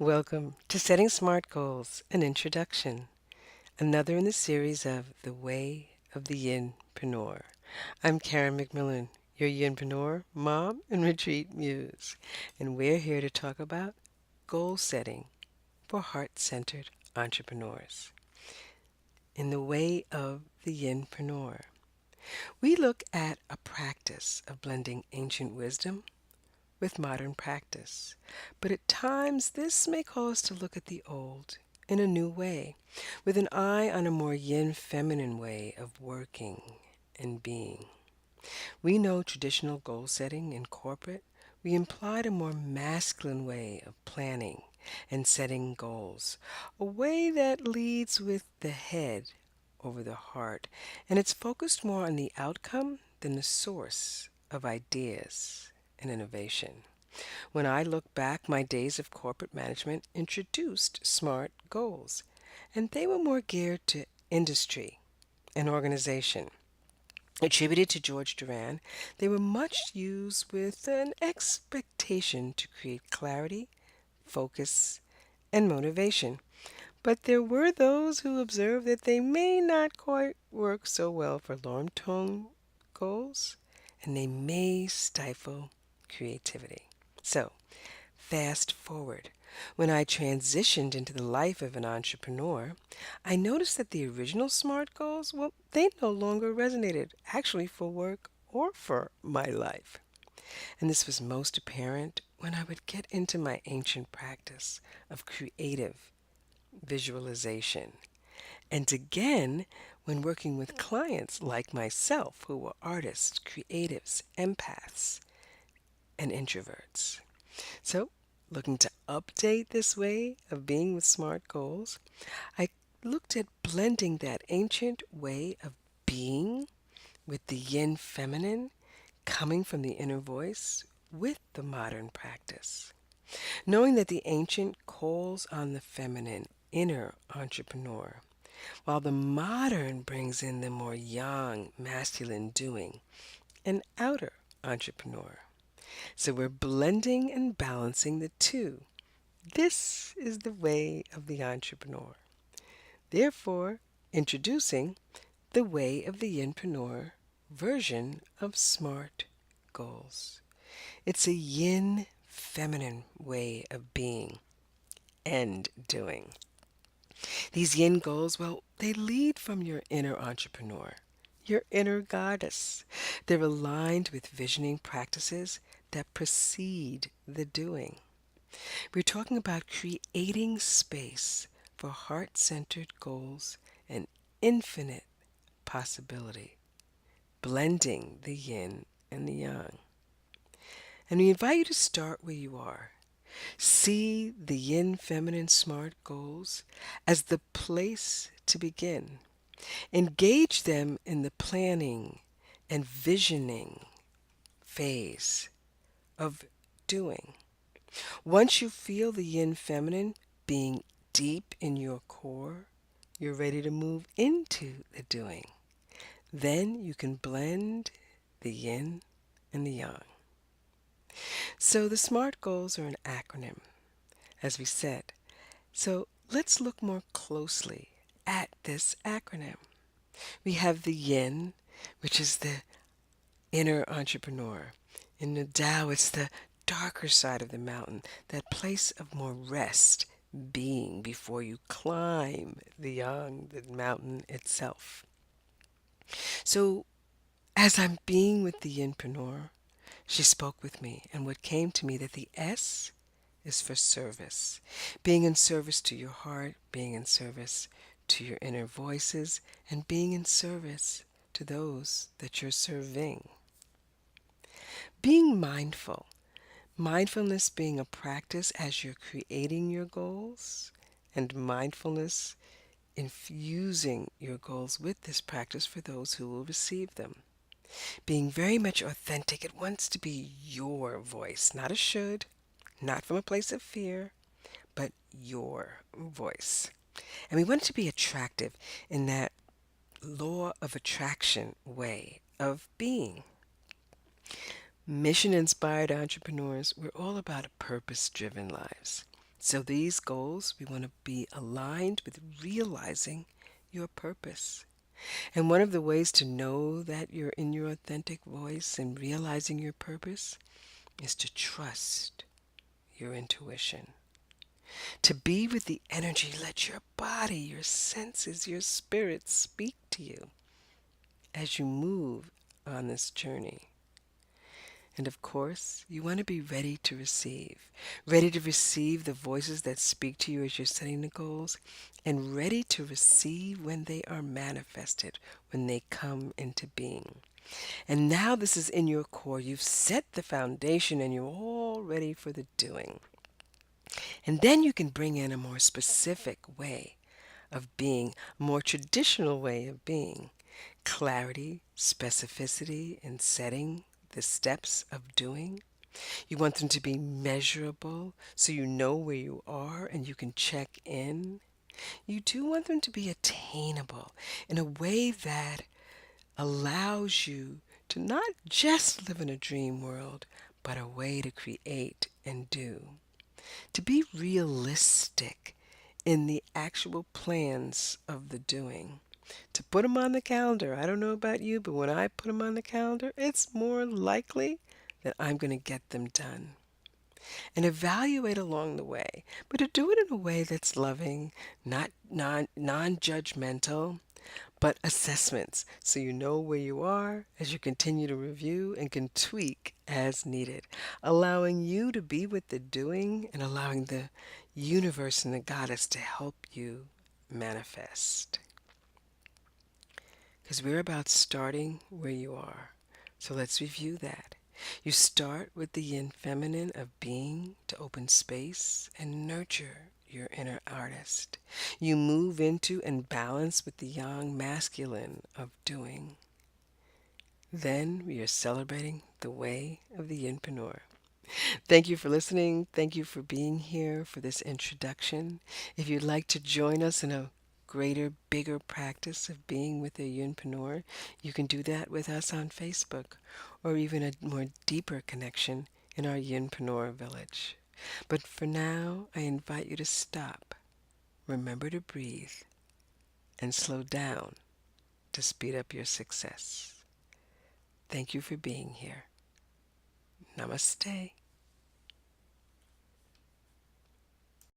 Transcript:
Welcome to Setting Smart Goals, an introduction, another in the series of The Way of the YINpreneur. I'm K.McMillan, your YINpreneur, mom, and retreat muse, and we're here to talk about goal setting for heart-centered entrepreneurs. In The Way of the YINpreneur, we look at a practice of blending ancient wisdom with modern practice. But at times, this may call us to look at the old in a new way, with an eye on a more yin feminine way of working and being. We know traditional goal setting in corporate, we implied a more masculine way of planning and setting goals, a way that leads with the head over the heart, and it's focused more on the outcome than the source of ideas and innovation. When I look back, my days of corporate management introduced SMART goals, and they were more geared to industry and organization. Attributed to George Duran, they were much used with an expectation to create clarity, focus, and motivation. But there were those who observed that they may not quite work so well for long-term goals, and they may stifle creativity. So, fast forward. When I transitioned into the life of an entrepreneur, I noticed that the original SMART goals, well, they no longer resonated actually for work or for my life. And this was most apparent when I would get into my ancient practice of creative visualization. And again, when working with clients like myself who were artists, creatives, empaths, and introverts. So, looking to update this way of being with SMART goals, I looked at blending that ancient way of being with the yin feminine coming from the inner voice with the modern practice. Knowing that the ancient calls on the feminine inner entrepreneur, while the modern brings in the more yang masculine doing, an outer entrepreneur. So we're blending and balancing the two. This is the way of the entrepreneur. Therefore, introducing the way of the YINpreneur version of SMART goals. It's a yin feminine way of being and doing. These yin goals, well, they lead from your inner entrepreneur, your inner goddess. They're aligned with visioning practices that precede the doing. We're talking about creating space for heart-centered goals and infinite possibility, blending the yin and the yang. And we invite you to start where you are. See the yin feminine SMART goals as the place to begin. Engage them in the planning and visioning phase of doing. Once you feel the yin feminine being deep in your core, you're ready to move into the doing. Then you can blend the yin and the yang. So the SMART goals are an acronym, as we said. So let's look more closely at this acronym. We have the yin, which is the inner entrepreneur. In the Tao, it's the darker side of the mountain, that place of more rest, being before you climb the yang, the mountain itself. So as I'm being with the yinpreneur, she spoke with me, and what came to me that the S is for service. Being in service to your heart, being in service to your inner voices, and being in service to those that you're serving. Being mindful. Mindfulness being a practice as you're creating your goals, and mindfulness infusing your goals with this practice for those who will receive them. Being very much authentic, it wants to be your voice, not a should, not from a place of fear, but your voice. And we want it to be attractive in that law of attraction way of being. Mission inspired entrepreneurs, we're all about purpose driven lives. So these goals, we want to be aligned with realizing your purpose. And one of the ways to know that you're in your authentic voice and realizing your purpose is to trust your intuition. To be with the energy, let your body, your senses, your spirit speak to you as you move on this journey. And of course, you want to be ready to receive the voices that speak to you as you're setting the goals, and ready to receive when they are manifested, when they come into being. And now this is in your core. You've set the foundation and you're all ready for the doing. And then you can bring in a more specific way of being, a more traditional way of being. Clarity, specificity in setting the steps of doing. You want them to be measurable so you know where you are and you can check in. You do want them to be attainable in a way that allows you to not just live in a dream world, but a way to create and do. To be realistic in the actual plans of the doing. To put them on the calendar. I don't know about you, but when I put them on the calendar, it's more likely that I'm going to get them done. And evaluate along the way, but to do it in a way that's loving, not non-judgmental, but assessments so you know where you are as you continue to review and can tweak as needed, allowing you to be with the doing and allowing the universe and the goddess to help you manifest. Because we're about starting where you are. So let's review that. You start with the yin feminine of being to open space and nurture your inner artist. You move into and balance with the yang masculine of doing. Then we are celebrating the way of the yinpreneur. Thank you for listening. Thank you for being here for this introduction. If you'd like to join us in a greater, bigger practice of being with a yinpreneur, you can do that with us on Facebook, or even a more deeper connection in our yinpreneur village. But for now, I invite you to stop, remember to breathe, and slow down to speed up your success. Thank you for being here. Namaste.